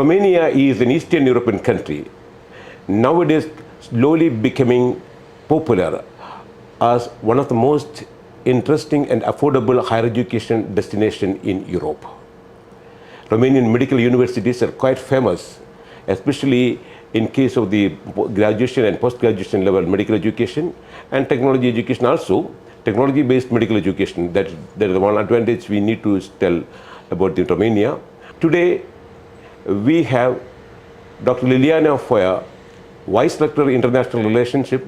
Romania is an Eastern European country, nowadays slowly becoming popular as one of the most interesting and affordable higher education destination in Europe. Romanian medical universities are quite famous, especially in case of the graduation and post-graduation level medical education and technology education also, technology-based medical education. That is the one advantage we need to tell about in Romania. Today, we have Dr. Liliana Foia, Vice-Rector International Relationship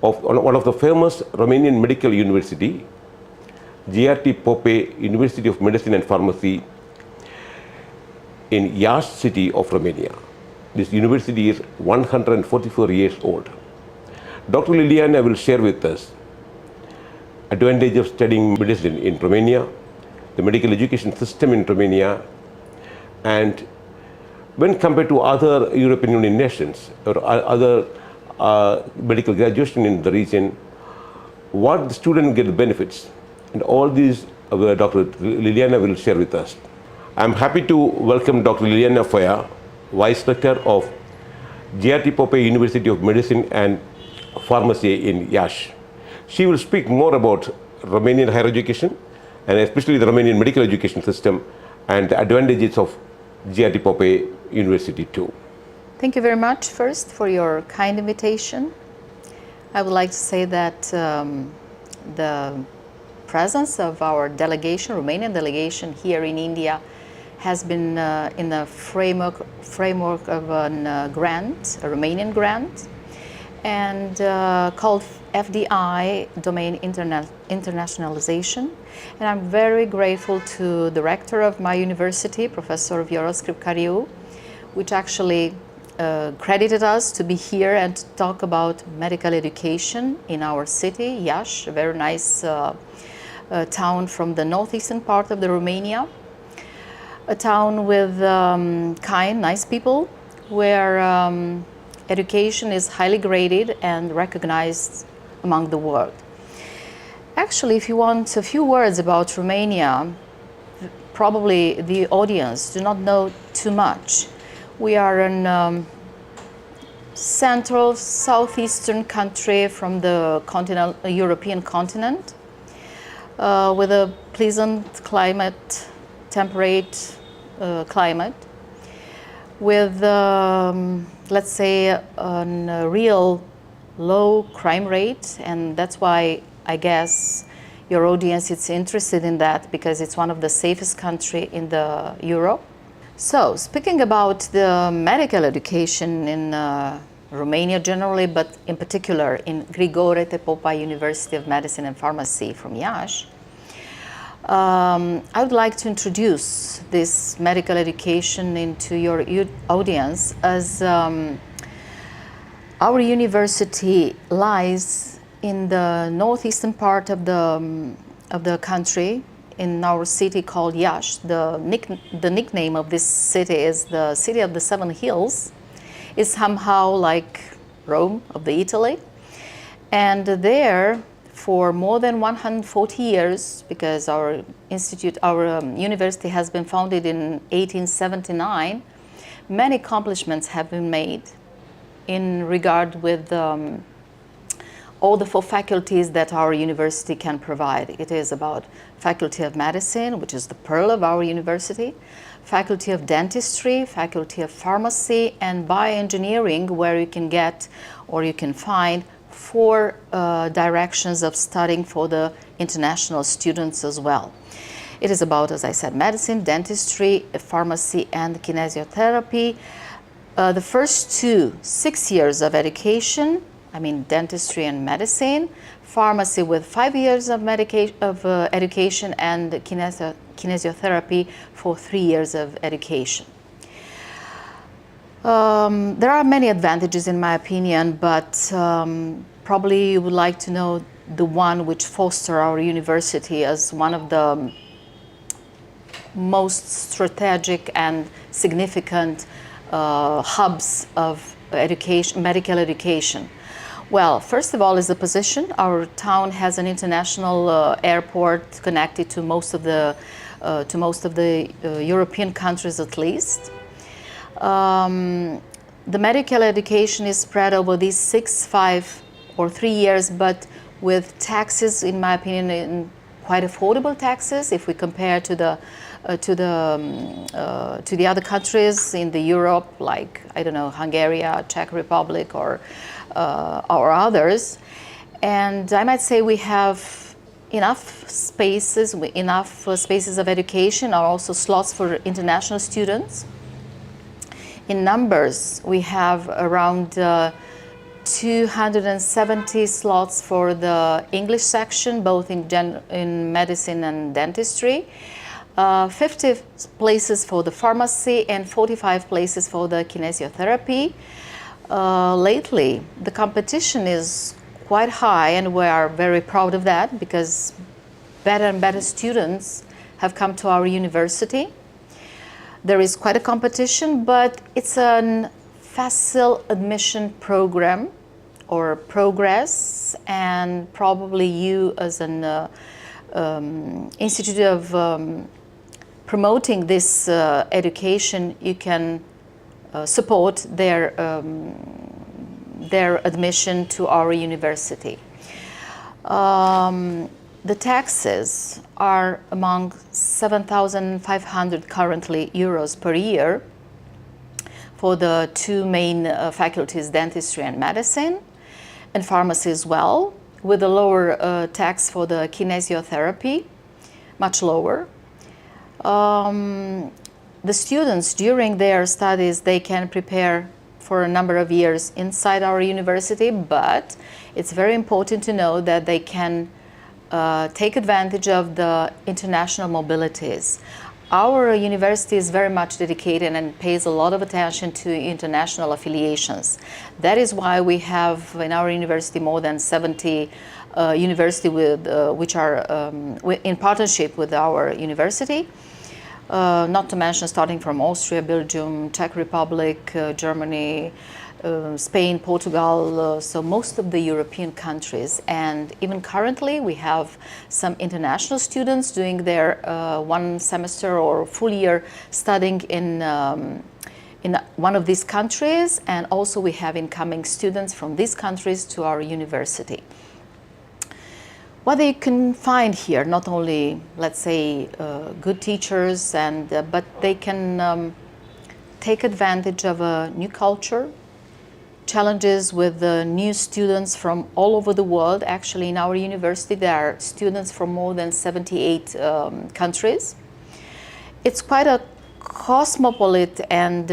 of one of the famous Romanian medical university, GRT Popa University of Medicine and Pharmacy in Iași city of Romania. This university is 144 years old. Dr. Liliana will share with us advantage of studying medicine in Romania, the medical education system in Romania, and when compared to other European Union nations or other medical graduation in the region, what the student get benefits, and all these Dr. Liliana will share with us. I am happy to welcome Dr. Liliana Foia, Vice-Rector of GRT Popa University of Medicine and Pharmacy in Iași. She will speak more about Romanian higher education and especially the Romanian medical education system and the advantages of GRT Popa University too. Thank you very much first for your kind invitation. I would like to say that the presence of our delegation, Romanian delegation here in India, has been in the framework of a grant, a Romanian grant, and called FDI, Domain Internationalization. And I'm very grateful to the rector of my university, Professor Gregore T, which actually credited us to be here and to talk about medical education in our city, Iași, a very nice town from the northeastern part of the Romania. A town with kind, nice people, where education is highly graded and recognized among the world. Actually, if you want a few words about Romania, probably the audience do not know too much. We are an central, southeastern country from the European continent with a pleasant climate, temperate climate, with, let's say, a real low crime rate, and that's why I guess your audience is interested in that, because it's one of the safest countries in the Europe. So, speaking about the medical education in Romania generally, but in particular in Gregore T Popa University of Medicine and Pharmacy from Iași, I would like to introduce this medical education into your audience, as our university lies in the northeastern part of the country, in our city called Iași. The nickname of this city is the City of the Seven Hills. It's somehow like Rome of the Italy. And there, for more than 140 years, because our university has been founded in 1879, many accomplishments have been made in regard with all the 4 faculties that our university can provide. It is about Faculty of Medicine, which is the pearl of our university, Faculty of Dentistry, Faculty of Pharmacy, and Bioengineering, where you can get or you can find 4 directions of studying for the international students as well. It is about, as I said, medicine, dentistry, pharmacy, and kinesiotherapy. The first 6 years of education, I mean dentistry and medicine, pharmacy with 5 years of education, and kinesiotherapy for 3 years of education. There are many advantages in my opinion, but probably you would like to know the one which foster our university as one of the most strategic and significant hubs of education, medical education. Well, first of all is the position. Our town has an international airport connected to most of the European countries at least. The medical education is spread over these 6, 5, or 3 years, but with taxes, in my opinion, quite affordable taxes if we compare to the other countries in the Europe, like, I don't know, Hungary, Czech Republic, or others. And I might say we have enough spaces of education, or also slots for international students. In numbers, we have around 270 slots for the English section, both in medicine and dentistry, 50 places for the pharmacy, and 45 places for the kinesiotherapy. Lately, the competition is quite high, and we are very proud of that, because better and better students have come to our university. There is quite a competition, but it's a facile admission program or progress, and probably you as an institute of promoting this education, you can support their admission to our university. The taxes are among 7,500 currently euros per year for the two main faculties, dentistry and medicine, and pharmacy as well, with a lower tax for the kinesiotherapy, much lower. The students, during their studies, they can prepare for a number of years inside our university, but it's very important to know that they can take advantage of the international mobilities. Our university is very much dedicated and pays a lot of attention to international affiliations. That is why we have in our university more than 70 universities which are in partnership with our university. Not to mention starting from Austria, Belgium, Czech Republic, Germany, Spain, Portugal, so most of the European countries. And even currently we have some international students doing their one semester or full year studying in one of these countries, and also we have incoming students from these countries to our university. What they can find here, not only, let's say, good teachers, but they can take advantage of a new culture, challenges with new students from all over the world. Actually, in our university, there are students from more than 78 countries. It's quite a cosmopolitan and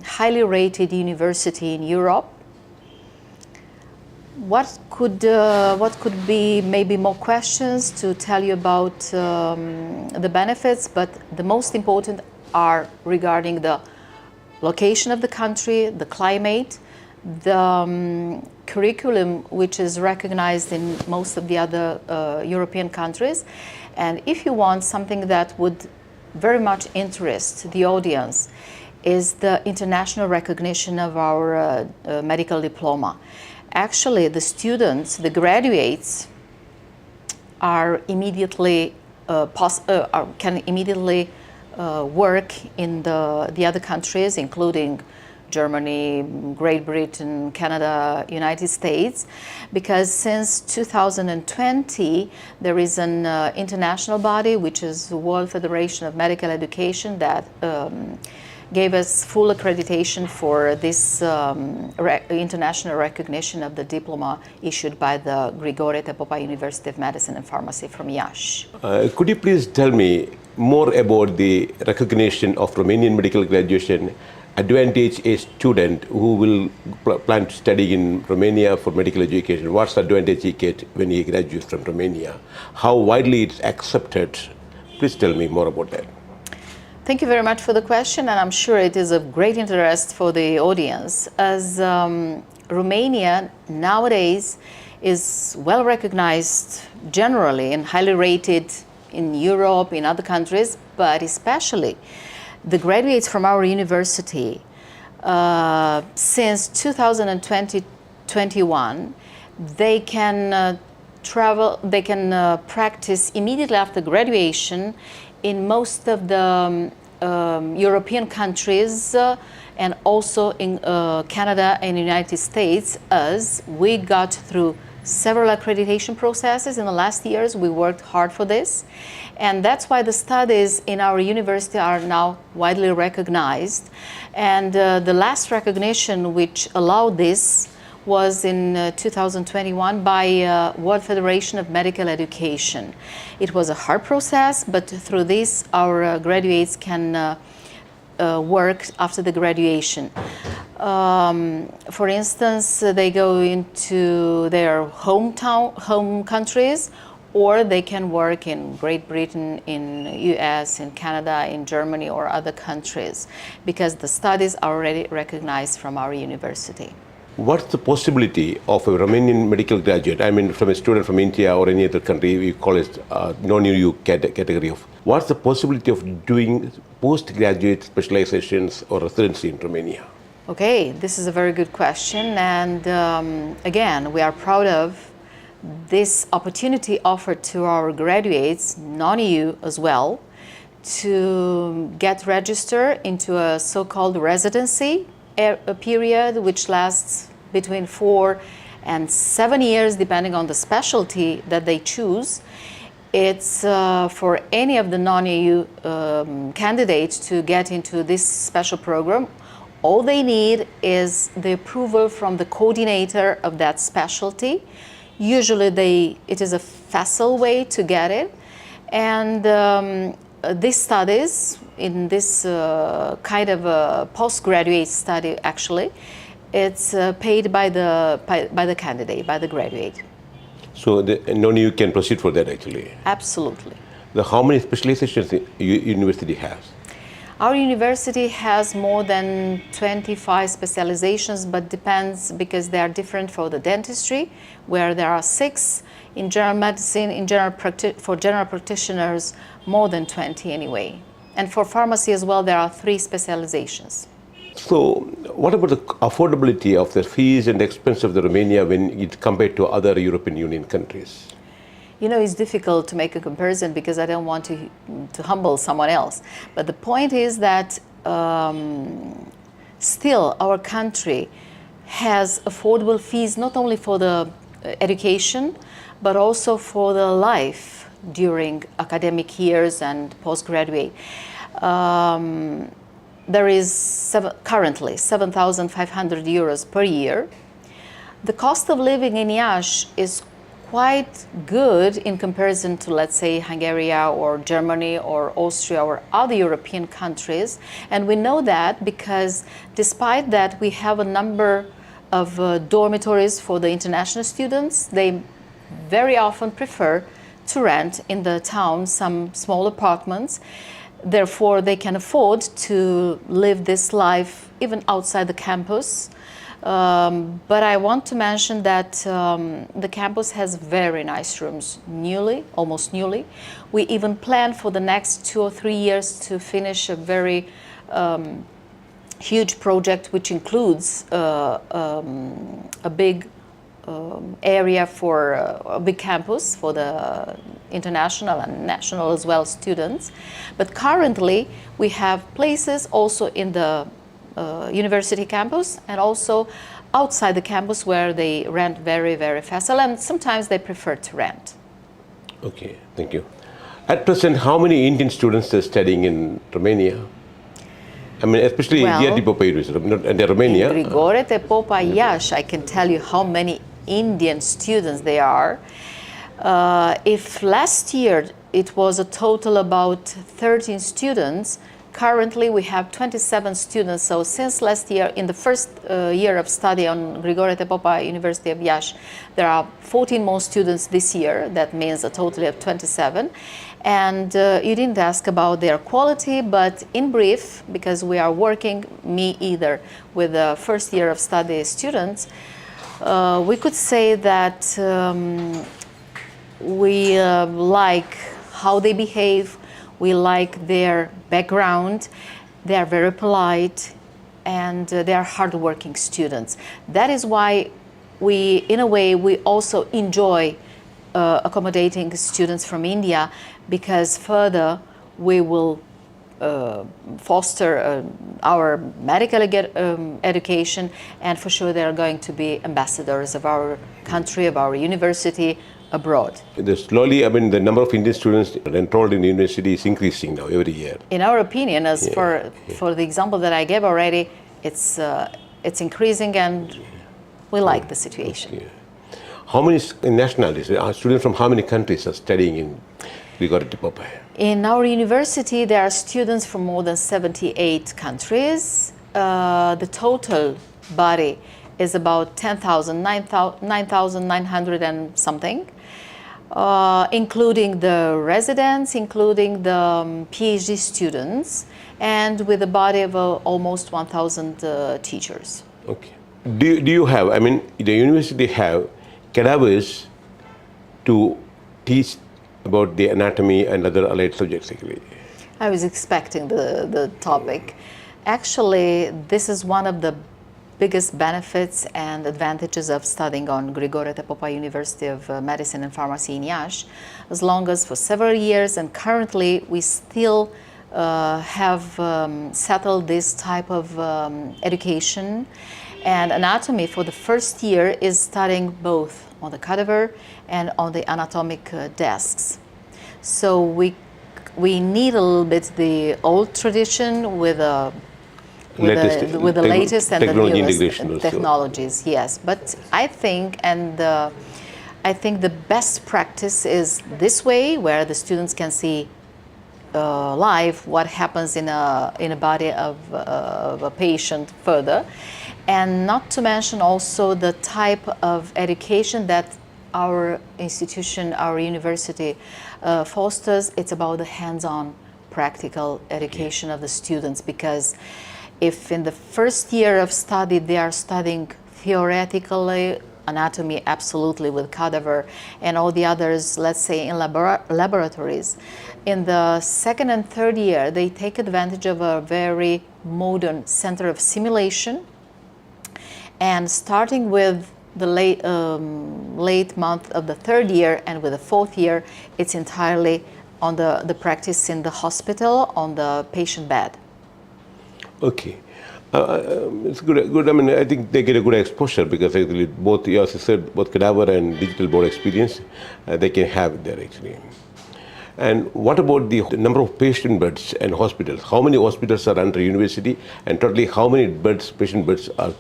highly rated university in Europe. What could be maybe more questions to tell you about the benefits, but the most important are regarding the location of the country, the climate, the curriculum, which is recognized in most of the other European countries. And if you want something that would very much interest the audience, is the international recognition of our medical diploma. Actually, the students, the graduates, are immediately can immediately work in the other countries, including Germany, Great Britain, Canada, United States, because since 2020 there is an international body, which is the World Federation of Medical Education, that gave us full accreditation for this international recognition of the diploma issued by the Gregore T Popa University of Medicine and Pharmacy from Iași. Could you please tell me more about the recognition of Romanian medical graduation advantage a student who will plan to study in Romania for medical education? What's the advantage he gets when he graduates from Romania? How widely it's accepted? Please tell me more about that. Thank you very much for the question, and I'm sure it is of great interest for the audience, as Romania nowadays is well recognized generally and highly rated in Europe, in other countries, but especially the graduates from our university since 2020-21, they can travel, they can practice immediately after graduation in most of the European countries and also in Canada and United States, as we got through several accreditation processes in the last years. We worked hard for this, and that's why the studies in our university are now widely recognized. And the last recognition which allowed this was in 2021 by World Federation of Medical Education. It was a hard process, but through this our graduates can work after the graduation. For instance, they go into their home countries, or they can work in Great Britain, in US, in Canada, in Germany, or other countries, because the studies are already recognized from our university. What's the possibility of a Romanian medical graduate, I mean from a student from India or any other country, we call it non-EU category of, what's the possibility of doing postgraduate specializations or residency in Romania? Okay, this is a very good question, and again, we are proud of this opportunity offered to our graduates, non-EU as well, to get registered into a so-called residency a period which lasts between 4 and 7 years, depending on the specialty that they choose. It's for any of the non-EU candidates to get into this special program. All they need is the approval from the coordinator of that specialty. Usually it is a facile way to get it. And these studies, in this kind of a postgraduate study actually, it's paid by the candidate, by the graduate. So the non-EU can proceed for that actually? Absolutely. How many specializations the university has? Our university has more than 25 specializations, but depends because they are different for the dentistry, where there are 6. In general medicine, for general practitioners, more than 20 anyway. And for pharmacy as well, there are 3 specializations. So what about the affordability of the fees and expense of the Romania when it compared to other European Union countries? You know, it's difficult to make a comparison because I don't want to humble someone else. But the point is that still our country has affordable fees, not only for the education, but also for the life during academic years and postgraduate. There is currently 7,500 euros per year. The cost of living in Iași is quite good in comparison to, let's say, Hungary or Germany or Austria or other European countries. And we know that because despite that we have a number of dormitories for the international students, they very often prefer to rent in the town some small apartments. Therefore, they can afford to live this life even outside the campus. But I want to mention that the campus has very nice rooms, almost newly. We even plan for the next 2 or 3 years to finish a very huge project, which includes a big area for a big campus for the international and national as well students. But currently we have places also in the university campus and also outside the campus where they rent very, very fast, and sometimes they prefer to rent. Okay, thank you. At present, how many Indian students are studying in Romania? I mean, especially here at the Popa University, in Romania. In Gregore T, Popa, Iași, I can tell you how many Indian students there are. If last year it was a total about 13 students, currently we have 27 students. So since last year, in the first year of study on Gregore T, Popa, University of Iași, there are 14 more students this year. That means a total of 27. And you didn't ask about their quality, but in brief, because we are working, me either, with the first year of study students, we could say that we like how they behave, we like their background, they are very polite, and they are hardworking students. That is why we, in a way, we also enjoy accommodating students from India, because further we will foster our medical education, and for sure they are going to be ambassadors of our country, of our university abroad. Slowly, I mean, the number of Indian students enrolled in the university is increasing now every year. In our opinion, as for the example that I gave already, it's increasing, and we like the situation. Okay. How many nationalities, students from how many countries are studying in Gregore T. Popa? In our university, there are students from more than 78 countries. The total body is about 10,000, 9,900 and something, including the residents, including the PhD students, and with a body of almost 1,000 teachers. Okay. Do you have, I mean, the university have cadavers to teach about the anatomy and other allied subjects actually? I was expecting the topic. Actually, this is one of the biggest benefits and advantages of studying on Gregore T. Popa University of Medicine and Pharmacy in Iași, as long as for several years, and currently we still have settled this type of education. And anatomy for the first year is studying both on the cadaver and on the anatomic desks. So we need a little bit the old tradition with the latest and the newest technologies. Yes, but I think the best practice is this way, where the students can see live what happens in a body of a patient further. And not to mention also the type of education that our institution, our university fosters. It's about the hands-on practical education of the students, because if in the first year of study they are studying theoretically anatomy absolutely with cadaver and all the others, let's say in laboratories, in the second and third year they take advantage of a very modern center of simulation. And starting with the late month of the third year and with the fourth year, it's entirely on the practice in the hospital, on the patient bed. Okay. It's good. I mean, I think they get a good exposure, because actually both, as I said, both cadaver and digital board experience, they can have there actually. And what about the number of patient beds and hospitals? How many hospitals are under university, and totally how many beds, patient beds are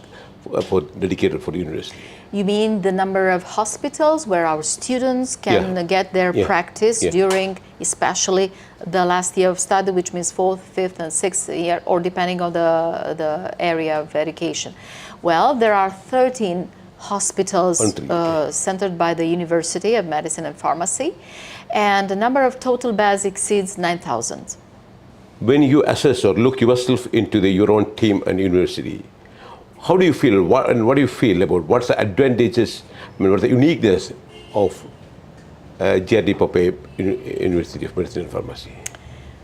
dedicated for the university? You mean the number of hospitals where our students can get their practice during especially the last year of study, which means fourth, fifth and sixth year, or depending on the area of education? Well, there are 13 hospitals centered by the University of Medicine and Pharmacy, and the number of total beds exceeds 9,000. When you assess or look yourself into your own team and university, how do you feel, what do you feel about what's the advantages, I mean, what's the uniqueness of Gregore T. Popa University of Medicine and Pharmacy?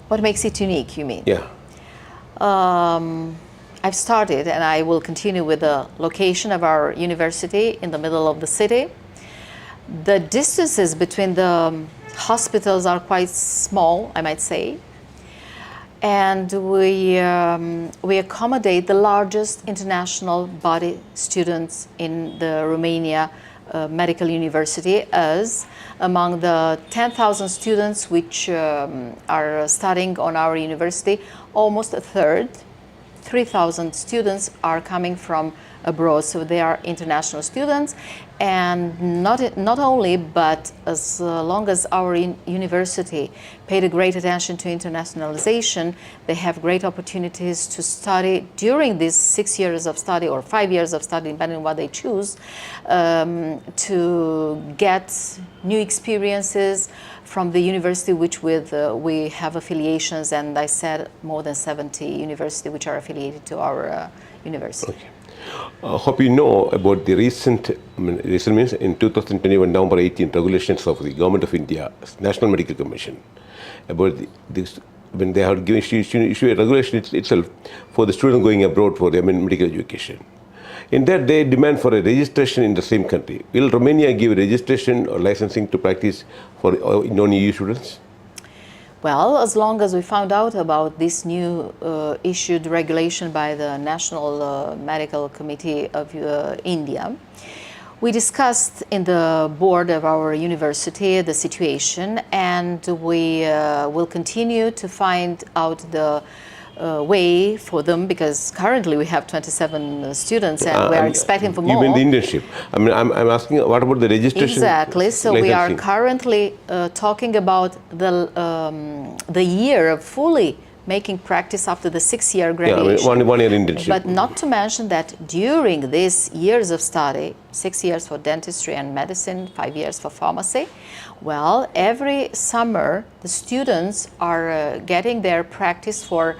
What makes it unique, you mean? Yeah. I've started, and I will continue with the location of our university in the middle of the city. The distances between the hospitals are quite small, I might say. And we accommodate the largest international body students in the Romania Medical University, as among the 10,000 students which are studying on our university, almost a third, 3,000 students are coming from abroad, so they are international students. And not only, but as long as our university paid a great attention to internationalization, they have great opportunities to study during these 6 years of study or 5 years of study, depending on what they choose, to get new experiences from the university, which we have affiliations, and I said more than 70 universities which are affiliated to our university. Okay. Hope you know about the recent means in 2021 November 18 regulations of the Government of India National Medical Commission about this, when they have issued a regulation itself for the student going abroad for their medical education. In that, they demand for a registration in the same country. Will Romania give registration or licensing to practice for non-EU students? Well, as long as we found out about this new issued regulation by the National Medical Committee of India, we discussed in the board of our university the situation, and we will continue to find out the way for them, because currently we have 27 students and we are expecting for more. Even the internship. I mean, I'm asking, what about the registration? Exactly. So we are currently talking about the year of fully making practice after the 6-year graduation. Yeah, I mean, one year internship. But not to mention that during these years of study, 6 years for dentistry and medicine, 5 years for pharmacy, well, every summer the students are getting their practice for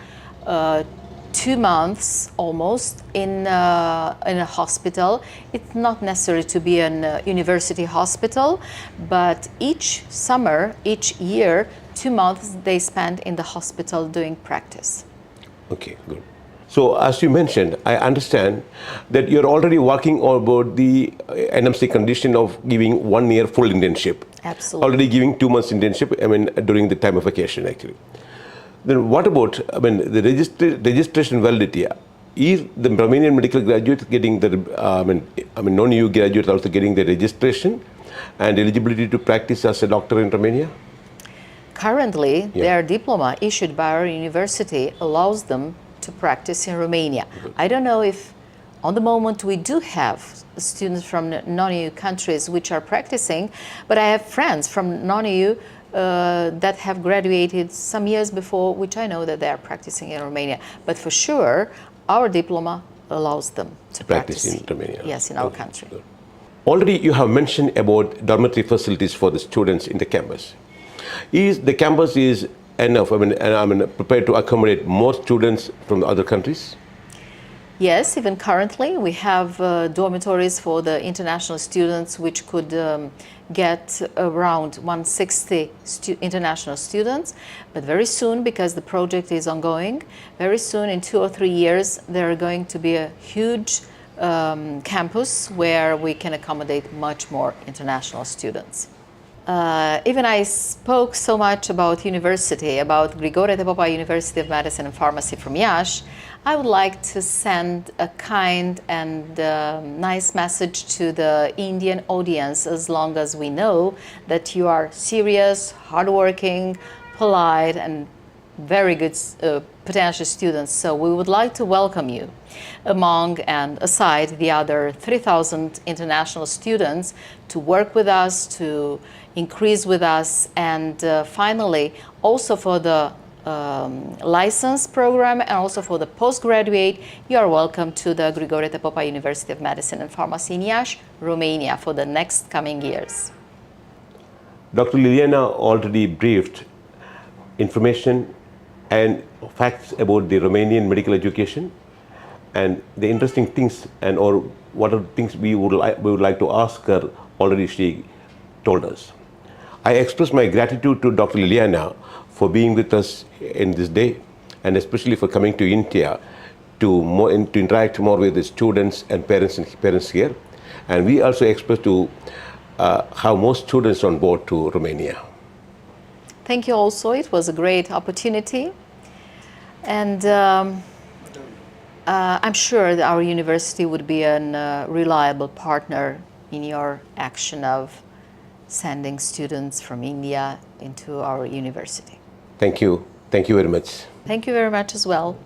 2 months almost in a hospital. It's not necessary to be an university hospital, but each summer, each year, 2 months they spend in the hospital doing practice. Okay, good. So as you mentioned, I understand that you're already working about the NMC condition of giving 1 year full internship. Absolutely. Already giving 2 months internship, I mean, during the time of vacation actually. Then what about, I mean, the registration validity? Is the Romanian medical graduate getting the, I mean, non-EU graduates also getting the registration and eligibility to practice as a doctor in Romania? Currently, their diploma issued by our university allows them to practice in Romania. I don't know if on the moment we do have students from non-EU countries which are practicing, but I have friends from non-EU that have graduated some years before, which I know that they are practicing in Romania. But for sure, our diploma allows them to practice in Romania. Yes, in our country. Good. Already you have mentioned about dormitory facilities for the students in the campus. Is the campus is enough, I mean, prepared to accommodate more students from the other countries? Yes, even currently we have dormitories for the international students, which could get around 160 international students. But very soon, because the project is ongoing, very soon in 2 or 3 years, there are going to be a huge campus where we can accommodate much more international students. Even I spoke so much about university, about Gregore T. Popa University of Medicine and Pharmacy from Iași. I would like to send a kind and nice message to the Indian audience, as long as we know that you are serious, hardworking, polite, and very good potential students. So we would like to welcome you among and aside the other 3,000 international students to work with us, to increase with us, and finally also for the license program and also for the postgraduate, you are welcome to the Gregore T. Popa University of Medicine and Pharmacy in Iași, Romania, for the next coming years. Dr. Liliana already briefed information and facts about the Romanian medical education and the interesting things, and or what are the things we would like to ask her. Already she told us. I express my gratitude to Dr. Liliana for being with us in this day, and especially for coming to India to interact more with the students and parents here. And we also expect to have more students on board to Romania. Thank you also. It was a great opportunity. And I'm sure that our university would be a reliable partner in your action of sending students from India into our university. Thank you. Thank you very much. Thank you very much as well.